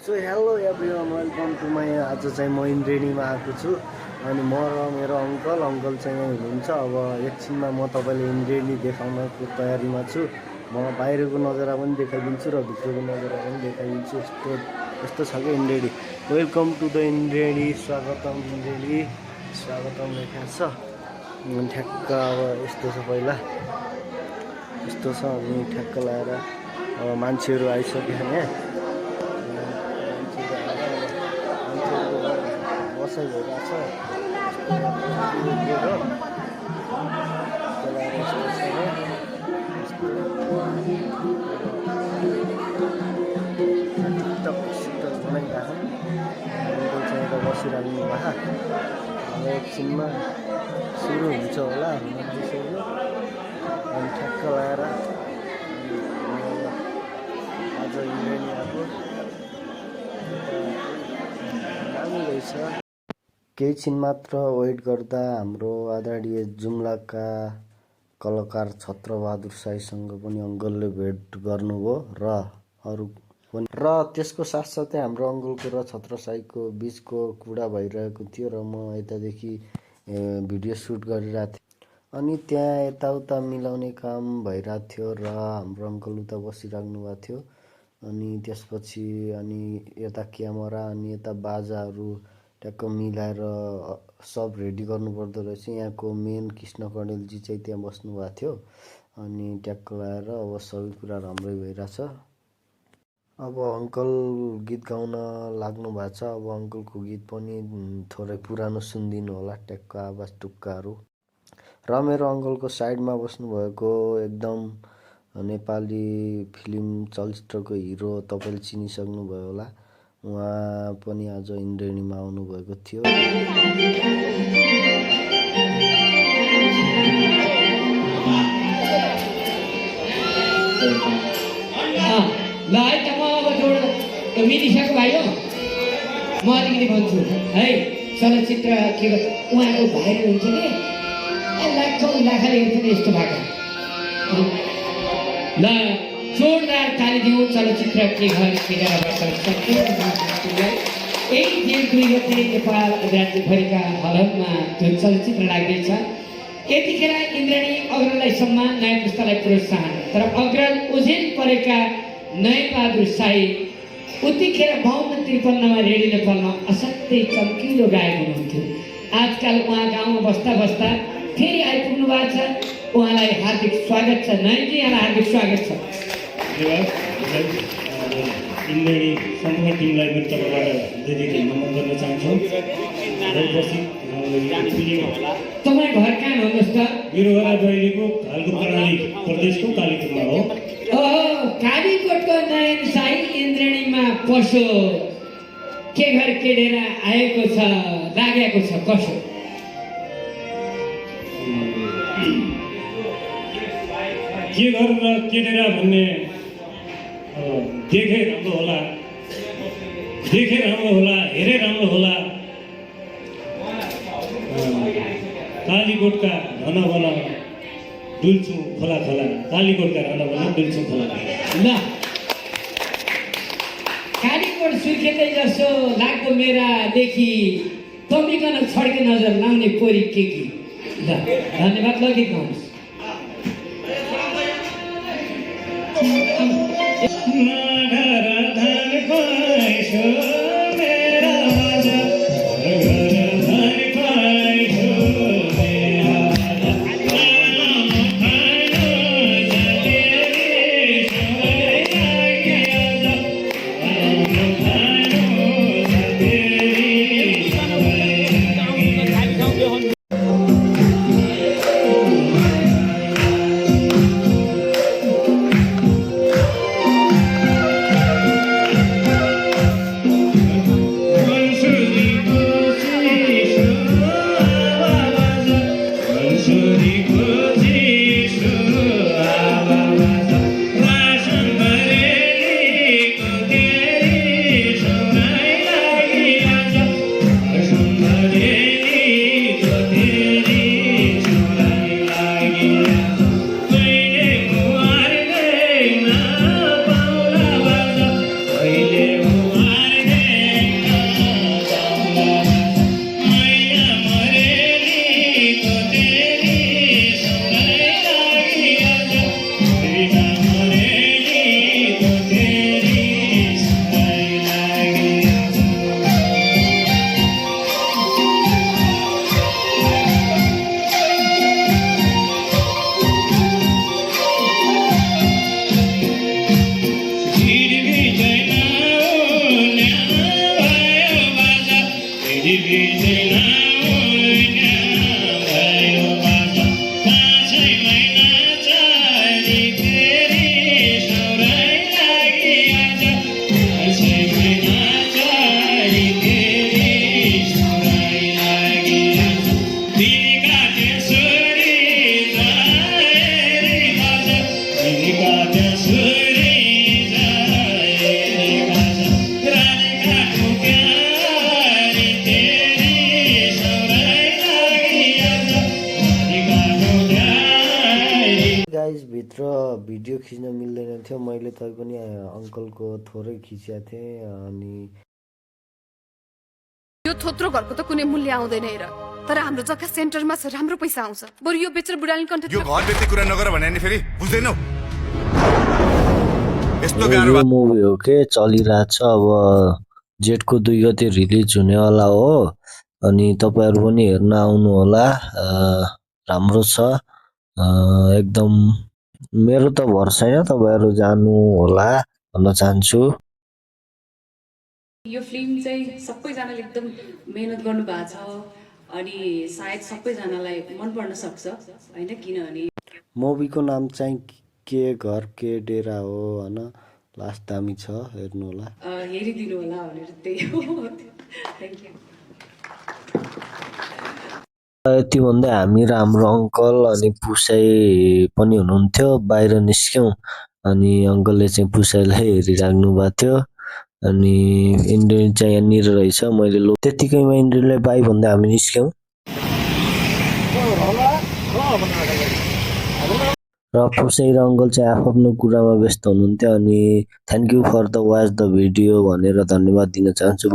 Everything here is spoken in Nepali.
So hello everyone welcome to my आज चाहिँ म इन्द्रेणीमा आएको छु अनि म र मेरो अङ्कल चाहिँ यहाँ हुनुहुन्छ। अब एकछिनमा म तपाईँले इन्द्रेणी देखाउनको तयारीमा छु। म बाहिरको नजारा पनि देखाइदिन्छु र भित्रको नजारा पनि देखाइदिन्छु। यस्तो छ क्या इन्द्रेणी। वेलकम टु द इन्द्रेणी, स्वागतम इन्द्रेणी, स्वागतम लेखेको छ। ठ्याक्क अब यस्तो छ, पहिला यस्तो छ अनि ठ्याक्क लगाएर अब मान्छेहरू आइसक्यो यहाँ। बसाइ भइरहेको छ बनाइरहेको बसिरहनु भएको। अब एकछिनमा सुरु हुन्छ होला मान्छेहरू अनि ठ्याक्क लगाएर आज इन्द्रेणी आएको दामी रहेछ। केही छिन मात्र वेट गर्दा हाम्रो आदरणीय जुम्लाका कलाकार छत्रबहादुर साईसँग पनि अङ्कलले भेट गर्नुभयो र अरू पनि, र त्यसको साथसाथै हाम्रो अङ्कलको र छत्र साईको बिचको कुरा भइरहेको थियो र म यतादेखि भिडियो सुट गरिरहेको थिएँ। अनि त्यहाँ यताउता मिलाउने काम भइरहेको थियो र हाम्रो अङ्कल उता बसिराख्नु भएको थियो। अनि त्यसपछि अनि यता क्यामेरा अनि यता बाजाहरू ट्याक्क मिलाएर सब रेडी गर्नुपर्दो रहेछ। यहाँको मेन कृष्ण कणेलजी चाहिँ त्यहाँ बस्नु भएको थियो अनि ट्याक्क लगाएर अब सबै कुरा राम्रै भइरहेछ। अब अङ्कल गीत गाउन लाग्नु भएको छ। अब अङ्कलको गीत पनि थोरै पुरानो सुनिदिनु होला, ट्याक्क आवाज टुक्काहरू। र मेरो अङ्कलको साइडमा बस्नुभएको एकदम नेपाली फिल्म चलचित्रको हिरो तपाईँले चिनिसक्नुभयो होला, उहाँ पनि आज इन्द्रेणीमा आउनुभएको थियो। ल है त म अब जोड मिलिसक्यो भाइ हो। म अलिकति भन्छु है, चलचित्र के उहाँको भाइरल हुन्छ कि लाखौँ लाखले हेर्छन् यस्तो भएको। ल जोरदार ताली दिउँ चलचित्र के घर केराबाट यही दिन 2 गते नेपाल राज्यभरिका हलमा त्यो चलचित्र लाग्दैछ। यतिखेर इन्द्रेणी अग्रजलाई सम्मान, नयाँ पुस्तालाई प्रोत्साहन। तर अग्रज ओझेल परेका नयनबहादुर साई उतिखेर 52-53मा रेडियो नेपालमा असाध्यै चम्किलो गायक हुनुहुन्थ्यो। आजकल उहाँ गाउँमा बस्दा बस्दा फेरि आइपुग्नु भएको छ। उहाँलाई हार्दिक स्वागत छ। नयनजी, यहाँलाई हार्दिक स्वागत छ। इन्द्रेणी सम्पूर्ण टिमलाई मेरो तर्फबाट धेरै नमन गर्न चाहन्छु। तपाईँ घर कहाँ भन्नुहोस् त? मेरो घर अहिलेको हालको कर्णाली प्रदेशको कालीकोटमा हो। कालीकोटको नयन साई इन्द्रेणीमा पसो के घर केडेर आएको छ, लागेको छ कसो? के घर र केडेरा भन्ने देखे राम्रो होला, देखे राम्रो होला, हेरे राम्रो होला। कालीकोटका घन घन डुल्छु खोला खोला, कालीकोटका घन घन डुल्छु खोला खोला। ल कालीकोट सुर्खेतै जसो लाग्दो मेरादेखि तमिकन छड्के नजर लाउने पोरी के कि। ल धन्यवाद। ल गीत गाउनुहोस्। गाइज भित्र भिडियो खिच्न मिल्दैन थियो, मैले तैपनि अङ्कलको थोरै खिचेको थिएँ। अनि यो थोत्रो घरको त कुनै मूल्य आउँदैन हेर, तर हाम्रो जग्गा सेन्टरमा छ, राम्रो पैसा आउँछ। बरु यो बेचेर बुढाले कन्ट्याक्ट यो घर बेच्ने कुरा नगर भने नि फेरि बुझ्दैनौ। यस्तो गाह्रो यो मुभी हो के चलिरहेछ, अब जेठको 2 गते रिलिज हुनेवाला हो। अनि तपाईँहरू पनि हेर्न आउनु होला, राम्रो छ एकदम। मेरो त भरोसा छैन, तपाईँहरू जानु होला भन्न चाहन्छु। यो फिल्म चाहिँ सबैजनाले एकदम मेहनत गर्नु भएको छ अनि सायद सबैजनालाई मन पर्न सक्छ हैन, किनभने मुभीको नाम चाहिँ के घर के डेरा हो होइन। लास्ट दामी छ, हेर्नु होला। हेरिदिनु होला भनेर त्यही हो। Thank you. यति भन्दै हामी र हाम्रो अङ्कल अनि पुसाई पनि हुनुहुन्थ्यो, बाहिर निस्क्यौँ। अनि अङ्कलले चाहिँ पुसाईलाई हेरिराख्नु भएको थियो। अनि इन्द्रेणी चाहिँ यहाँनिर रहेछ, मैले त्यतिकैमा इन्द्रेणीलाई बाई भन्दै हामी निस्क्यौँ। र पुसाई र अङ्कल चाहिँ आफ्नो कुरामा व्यस्त हुनुहुन्थ्यो। अनि thank you for the watch the video भनेर धन्यवाद दिन चाहन्छु।